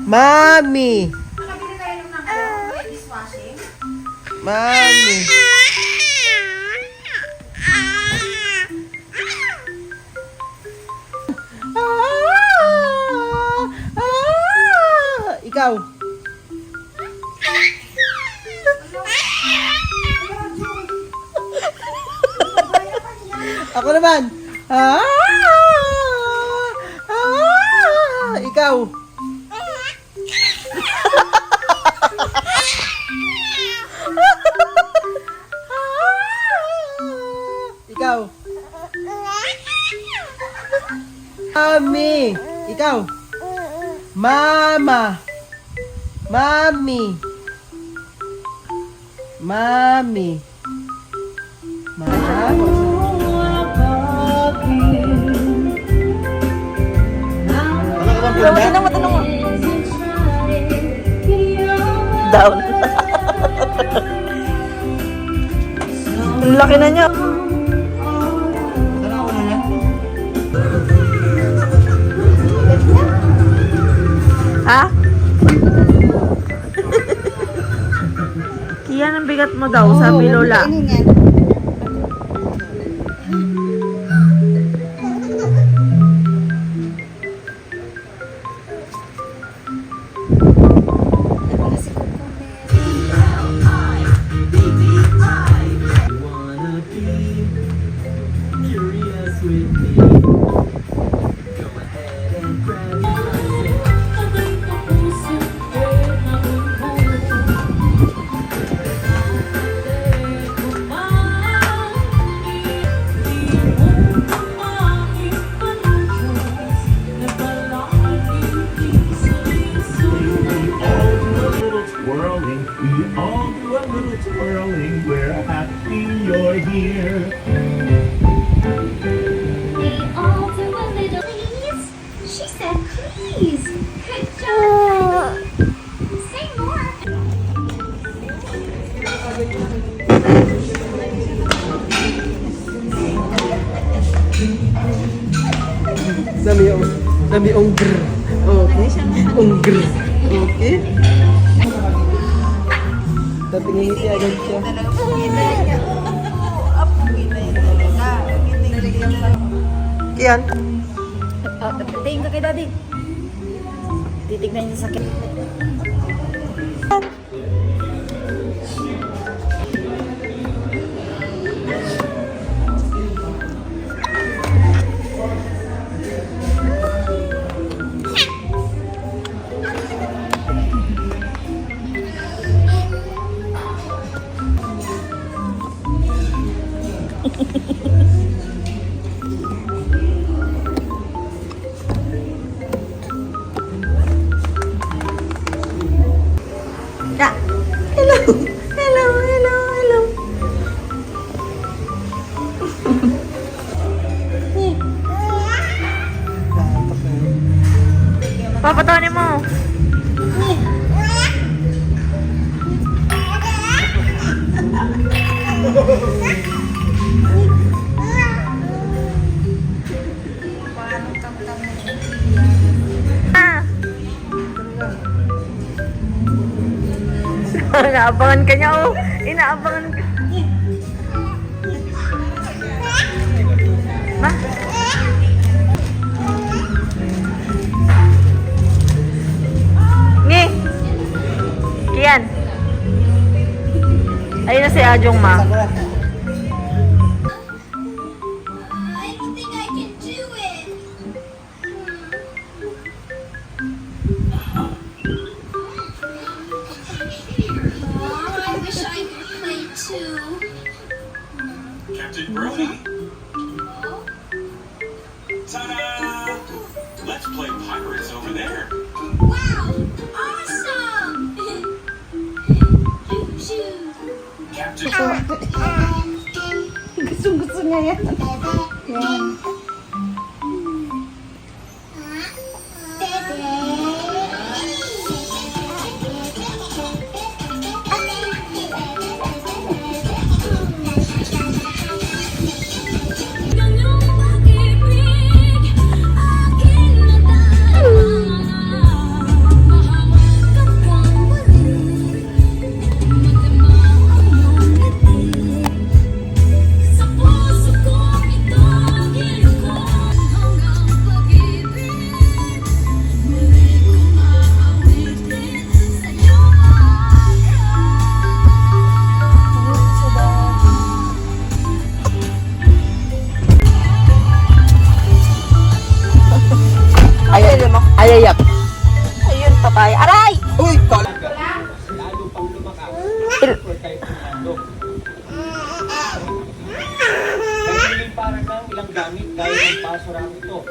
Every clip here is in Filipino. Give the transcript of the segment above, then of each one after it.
Mami. Nakabili tayo ng dishwashing. Mami. Ikaw. Ako naman. Ikaw. Ikaw. Mami. Ikaw. Mama. Mami. Mami. Mama. Tanong mo. Down. Ang laki na niya. Ha? Iyan ang bigat mo daw, sabi Lola. We all do a little twirling. We're happy you're here. They all do a little please. She said please. Good job. Say more. Dami ongger. Okay. Ongger. Okay. Tatingin siya agad siya. Kian. Tingin ka kay Daddy. Titignan niya sa sakit. Ya. Hello. Papatawanin mo. Inaabangan ka niya, oh. Inaabangan ka. Ma? Ngi! Kian! Ayun na si Ajong, ma. I don't think I can do it. Mom, I wish I could play too. Captain Brody. Ta-da! Let's play pirates over there. Wow! Awesome! Shoot! Captain. Gusto niya yan. Yan. mundo. Nagpiliparan ng ilang gamit gaya ng pasurang ito.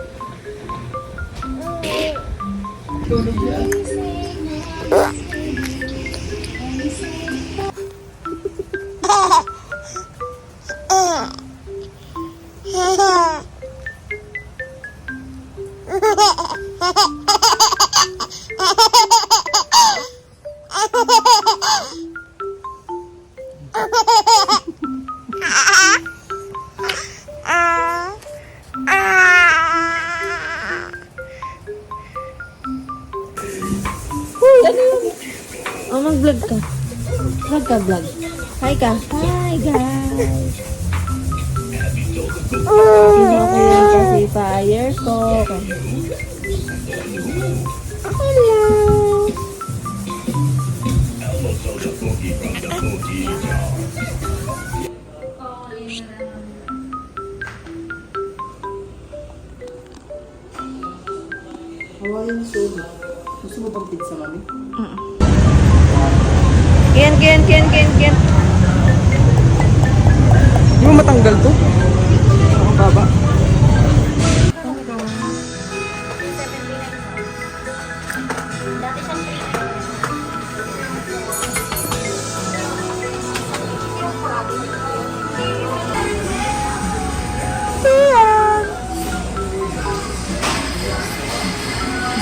Oh, mag-vlog ka. Vlog ka, vlog. Hi ka. Hi, guys. Hindi ko yan kasi fire ko. Hello. Hawaiian soda. Gusto mo bang pizza, mami? Ken. Di mo matanggal to? Ang baba. Dati siyang 3.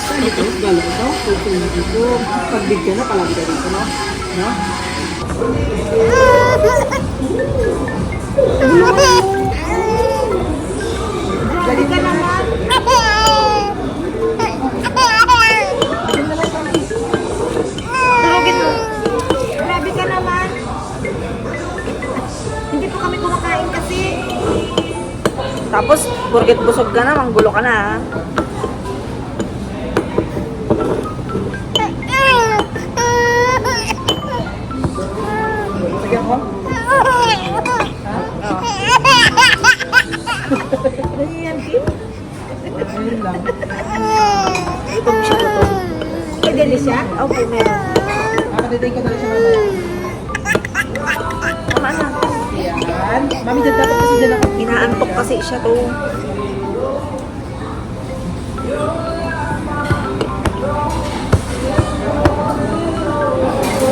Saan ito? Galang ito? Ito yung dito. Pag big ka na, palagi ka dito, no? No? Lagi ka naman. Durugin mo. Grabe ka naman. Hindi po kami kumakain kasi. Tapos, porket busog ka na, manggulo ka na ha. Sige ako. Ganyan, Kim. Ayun lang. Itong siya ko to. May deli siya? Okay, meron. Nakadiday ko na rin siya mamaya. Tama na. Yan. Mami, dyan dapat kasi dyan ako. Inaantok kasi siya to.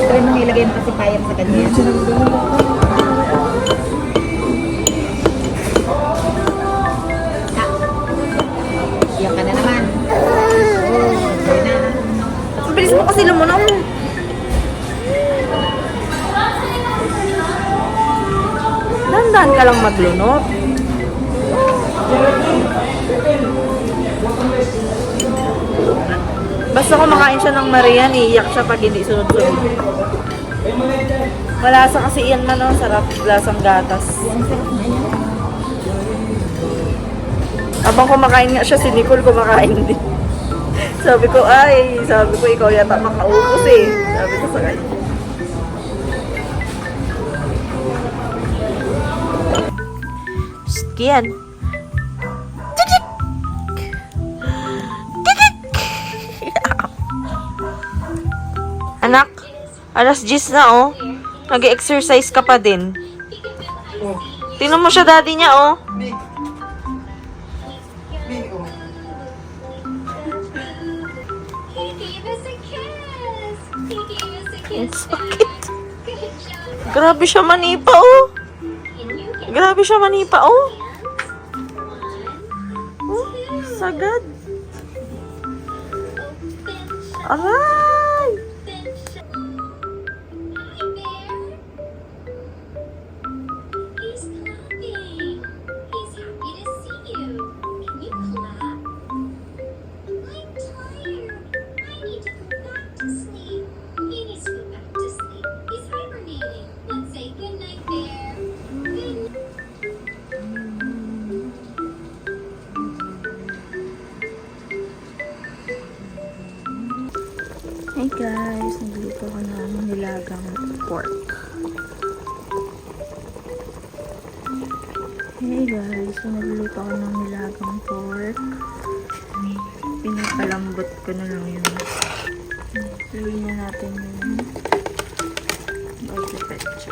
Try mo nilagay mo kasi payan sa kanya. Iyak ka na naman. Okay na. Ang bilis mo kasi lumunok. Dandan ka lang maglunok. Basta kumakain siya ng Marian, iiyak siya pag hindi sunod-sunod. Malasa kasi yan na, no? Sarap, lasang gatas. Habang kumakain nga siya, si Nicole kumakain din. Sabi ko, ikaw yata makaubos eh. Sabi ko sa kanya. Kian. Anak, alas 10 na oh. Nag-exercise ka pa din. Oh. Tingnan mo siya, daddy niya oh. Big. Big, oh. He gave us a kiss. He gave us a Ang kiss sakit. back. Good job. Grabe siya manipa oh. And you can Grabe siya manipa oh. hands. Oh, sagad. Open shut. Aray! Open shut. Hi there. He's clapping. He's happy to see you. Can you clap? I'm tired. I need to go back to sleep. He needs to go back to sleep. He's hibernating. Let's say good night, Bear. Good night. Hey guys, nagluto ko na ng nilagang pork. Hey guys, nagluto ko ng nilagang pork. Pinapalambot ko na lang yun. Lagyan na natin yung bawang pecha.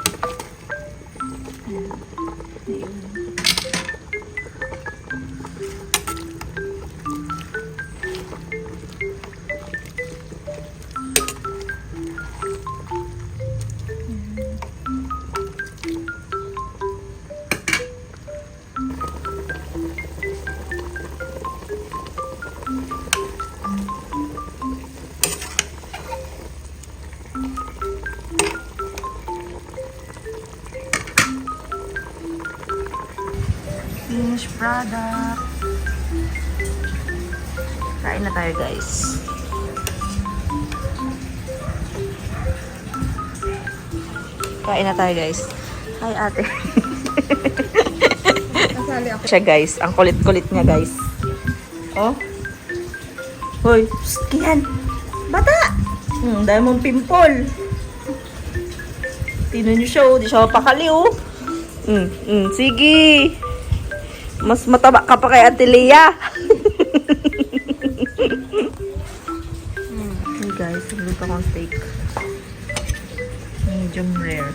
finished product. Kain na tayo, guys. Kain na tayo, guys. Hi, ate. Siya, guys. Ang kulit-kulit niya, guys. Oh. Hoy, psst, yan. Bata! Dahil mong pimple. Tingnan niyo siya, oh. Di siya mapakali, oh. Sige. Mas mataba ka pa kay Ate Lea. Hey guys, nagluto akong steak. Medium rare.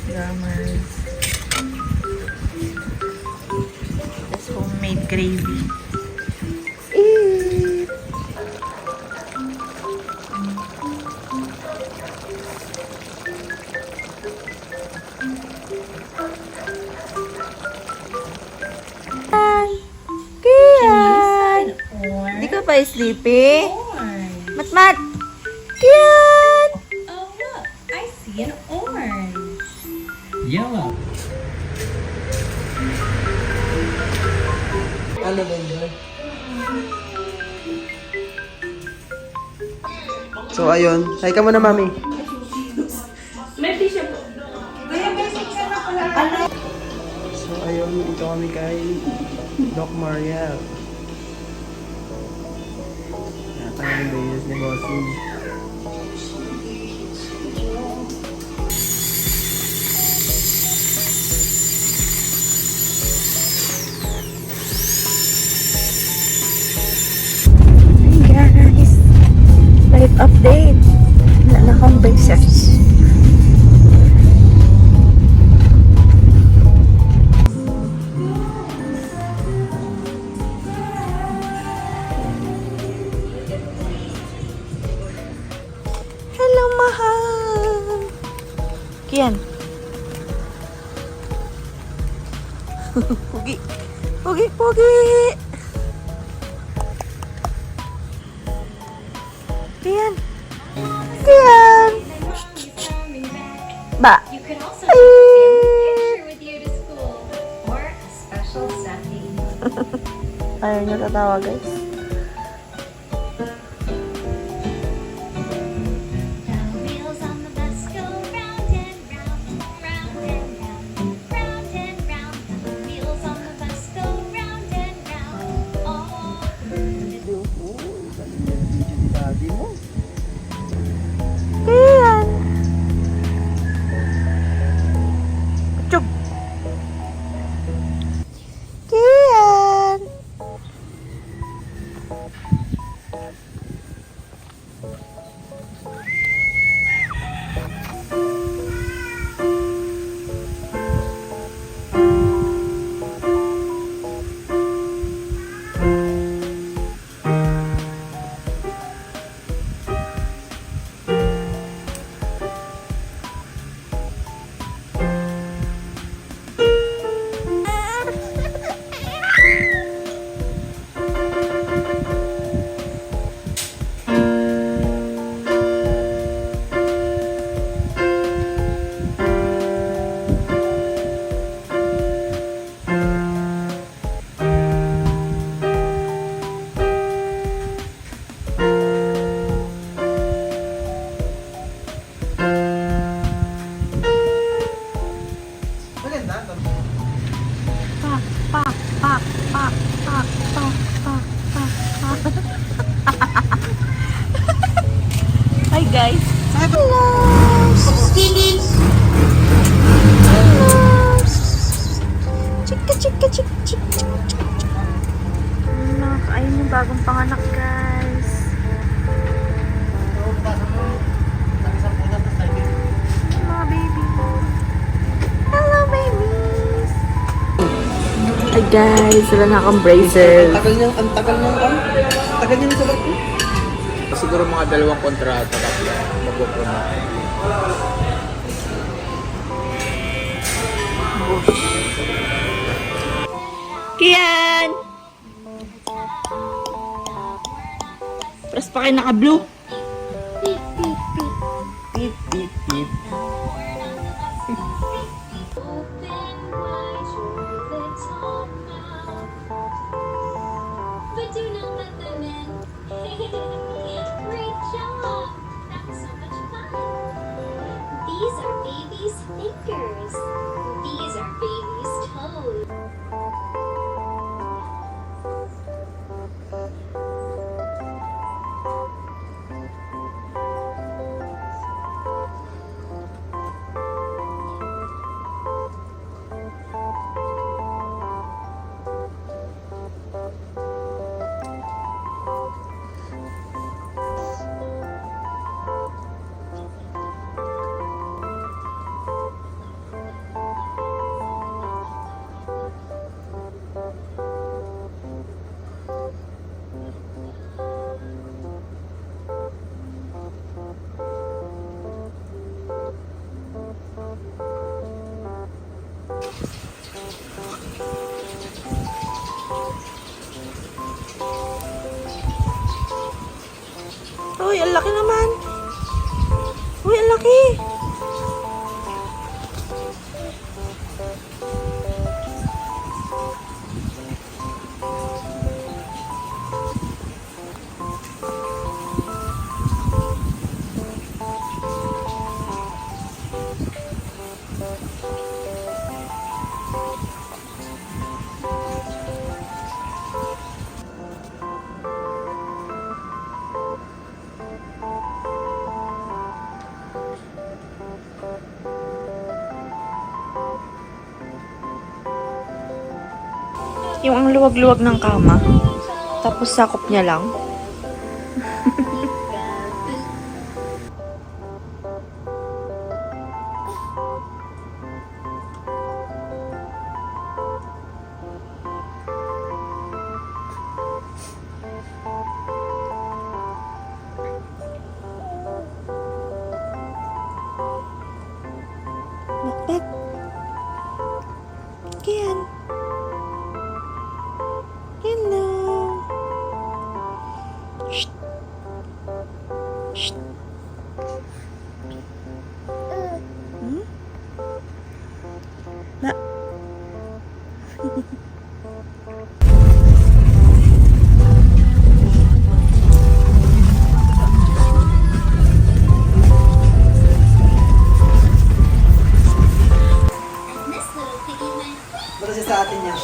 Grammars. This homemade gravy. Eat. Kian! Di ka pa sleepy? Mat-mat! Kian! Oh, look. I see an orange. Yellow. Ano ba yun? So, ayun. Hi ka muna, mami. So, ayun. Ito kami kay Doc Mariel. Natanggal yung business ni Bossing. Hey guys! Life update! Wala na akong braces. Hello, mahal! Kian! Pugi! Pugi! Pugi! Kian! Kian! Ba! You can also take a family picture with you to school or a special selfie. Ayaw niya tatawa, guys. The wheels on the bus go round and round, round and round, round and round. The wheels on the bus go round and round. All Kian! Chug! Kian! Hi guys! Hello! Chika, chika, chika, chika, chika. Nakakain yung bagong panganak, guys. Mga baby. Hello, babies! Hi guys! Wala na akong braces. Ang tagal niyang sabat ko. Siguro mga 2 kontrata tapos mag-promote. Kian! Press pa kayo naka-blue. Beep, beep, beep. open wide. cinnamon. Great job! That was so much fun. These are baby's fingers. These are baby's toes. Uy, ang laki naman. Uy, ang laki. Yung ang luwag-luwag ng kama. Tapos sakop niya lang. Bakbak. Kian. Hello. Shh. Shh. Hmm? Na. And this little piggy went, Basta siya sa atin niya.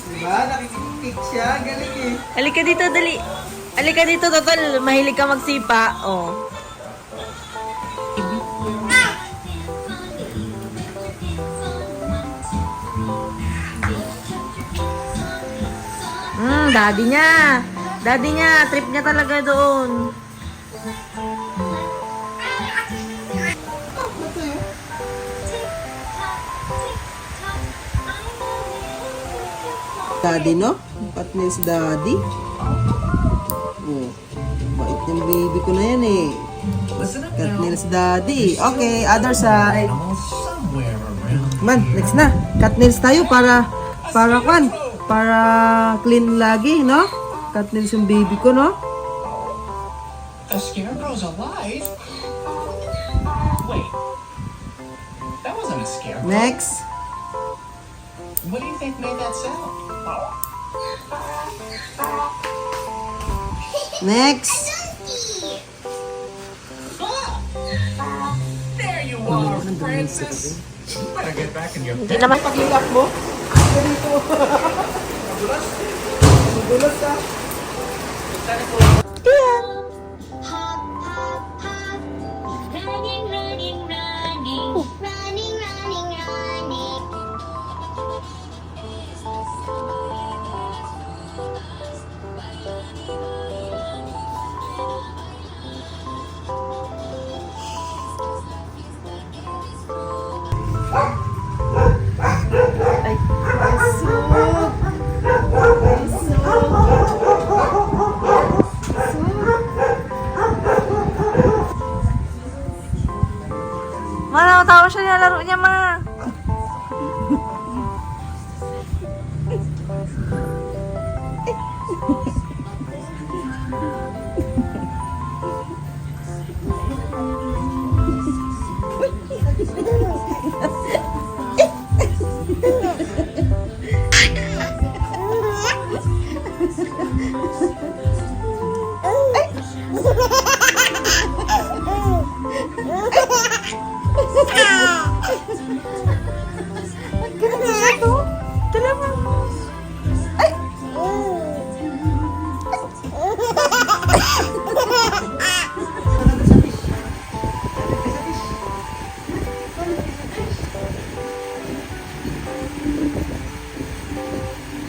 Diba? Nakikipig siya. Galing eh. Halika dito, dali. Halika dito, total. Mahilig ka magsipa. Oh. Daddy niya. Daddy niya. Trip niya talaga doon. Daddy, no? Katnil's daddy. Oh, bait yung baby ko na yan eh. Katnil's daddy. Okay, other side. Somewhere around Man, next na. Katnils tayo para clean lagi, no? Katnils yung baby ko, no? the scarecrow's alive. Wait, that wasn't a scarecrow. Next. What do you think made that sound? Next. There you are, Francis. Better get back in your Hindi naman. Paglilak mo. Ganito. Madulas ka. hop, hop, hop. Running, running, running. Running, running, running. Ay, busog. Ma, natawa siya niya laro niya, ma.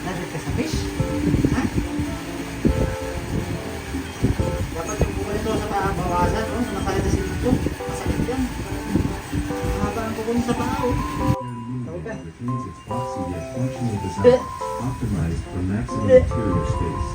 Nasaan ka sa fish? Ha? Dapat yung buko nito sa paa bawasan, no? Sa nakalita si Lito. Masakit yan. Mahaba ang buko niya sa paa, oh. Tawag ka. Optimized for maximum interior space.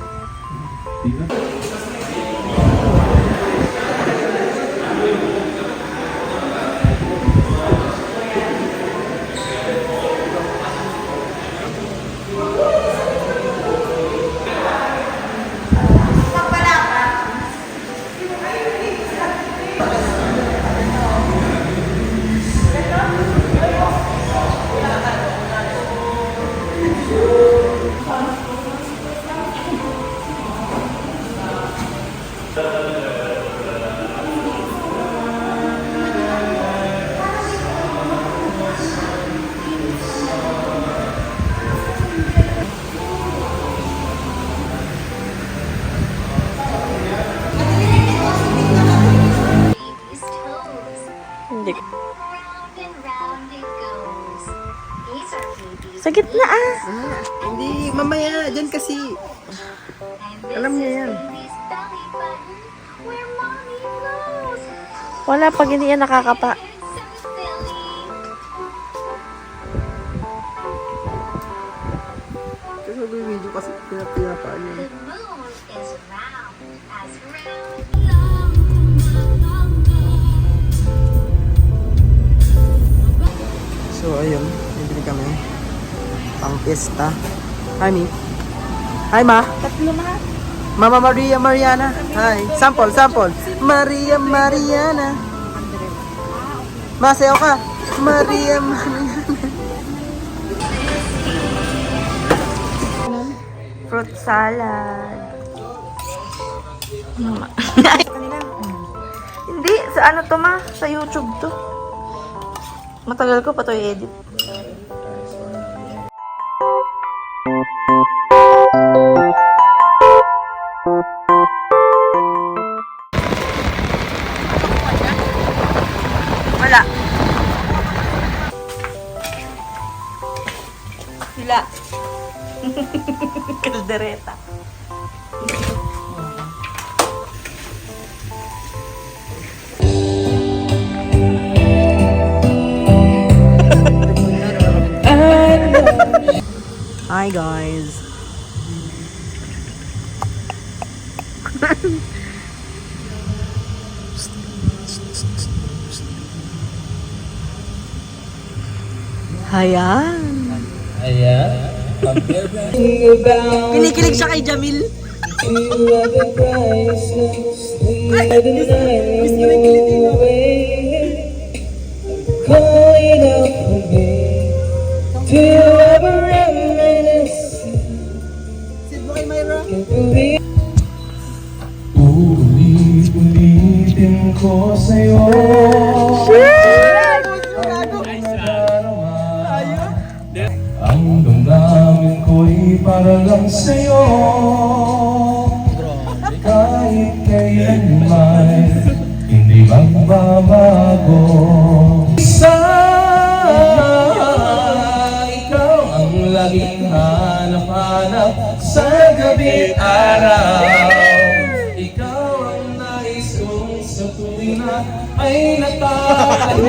Baby's toes. Hindi. Round and round it goes. These are baby's Sa gitna ah. Hindi, mamaya. Dyan kasi. And this Alam niya is yan. baby's belly button where mommy blows. Wala pag hindi yan nakakapa. It's so silly. Kasi video kasi pinapaan yun. The moon is round as round. So, ayun. Bibili kami. Pang pista. Hi, Mi. Hi, Ma. Tatlo na. Mama Maria Mariana. Hi. Sample, sample. Maria Mariana. Ma, sayaw ka. Maria Mariana. Fruit salad. Hindi, sa ano to ma? Sa YouTube to. Matagal ko pa to i-edit. Wala. Sila. Kaldereta. Hi, guys. Hayan. Kinikilig siya kay Jamil. Sid mo kay Myra? Ulit-ulitin ko sa'yo. Ang damdamin ko'y para lang sa'yo. Kahit kailanman, hindi magbabago. Isa, ikaw ang laging hanap-hanap sa gabi araw. Ikaw ang nais kong sa tuwing na ay natatayo.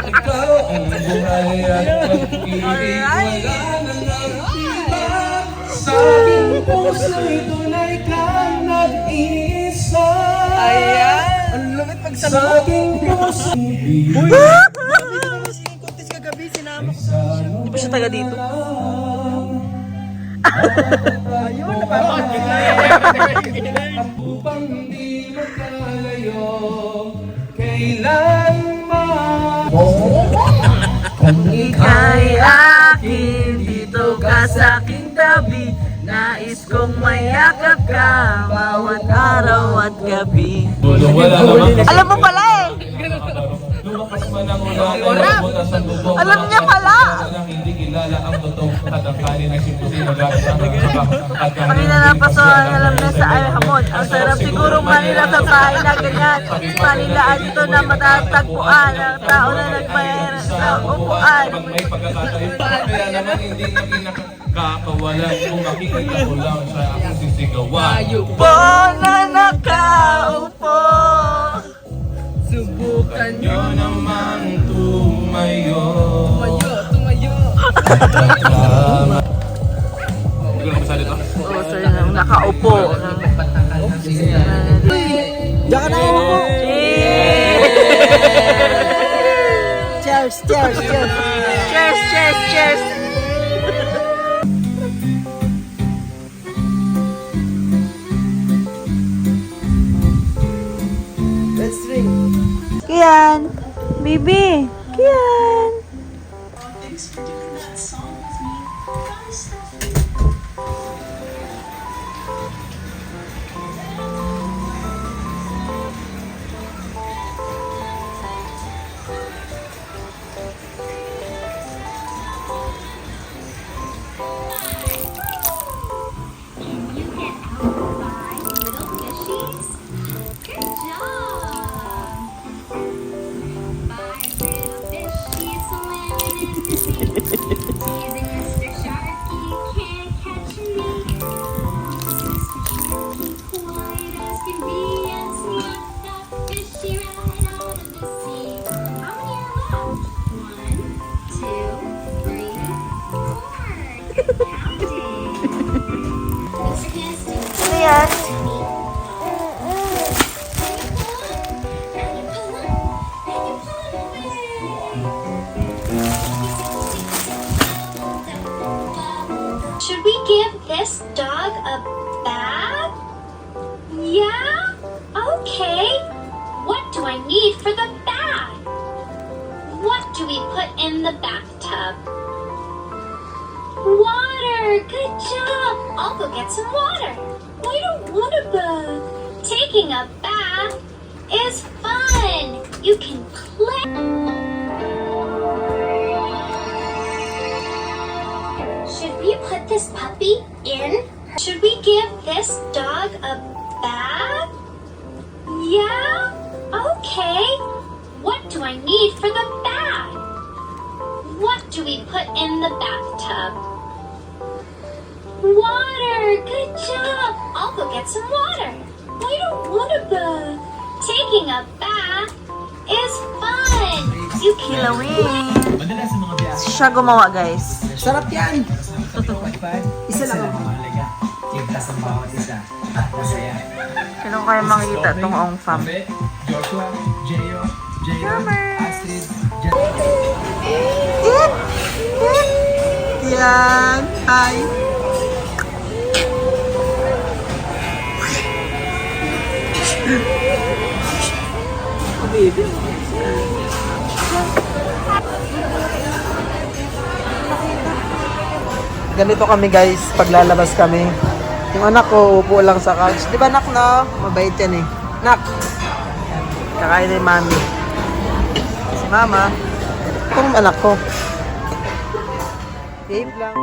Ikaw ang buhay at pag-ibig, wala na nagtiba. Sa aking puso tunay kang nag-iisa. Ang lumit pag Sa aking puso Kuntis kagabi, sinama ko. Hindi ba siya taga dito? upang di magkalayo kailanman. Kung ika'y akin, dito ka sa aking tabi. Nais ko gustong mayakap ka bawat araw at gabi. Alam mo pala eh. Alam niya pala. Kanina na pasohan, alam na sa ay hamon. Ang sarap siguro Manila sa bahay na ganyan. Manila dito na matatagpuan. Ang tao na nagmayroon sa upuan. May pagkakatayo. Kaya naman hindi na pinakakawalan. Kung makikita ko lang siya akong sisigawan. Po na nakaupo. Subukan nyo naman tumayo. Hindi ko lang masali ito. Oo, so yun ang nakaupo. Diyan ka na ako. Cheers, cheers, cheers. Cheers, cheers, cheers. Let's drink. Kian, baby, Kian. You get out by little fishies. Good job. Five little fishies swimming in the sea. Teasing Mr. Sharky can't catch me. Mr. Sharky quiet as can be and snuck that fishy right out of the sea. How many are left? 1, 2, 3, 4. Good counting. Mr. Nasty. Ano yan? Should we give this dog a bath? Yeah? Okay. What do I need for the bath? What do we put in the bathtub? Water! Good job! I'll go get some water. I don't want a bath. Taking a bath is fun. You can play. Should we put this puppy in? Should we give this dog a bath? Yeah? Okay. What do I need for the bath? What do we put in the bathtub? Water! Good job! I'll go get some water. I don't want a bath. Taking a bath is fun. You can Kilawin. Siya gumawa, guys. Sarap yan. Isa lang ako. Sino kaya makikita itong Ong Fam? Joshua, Jeyo, Astrid, Yan. Hi. Ganito kami guys, paglalabas kami. Yung anak ko, upo lang sa couch. Di ba nak no? Mabait yan eh. Nak! Kakain ni mami. Si mama. Ito ang anak ko. Game lang.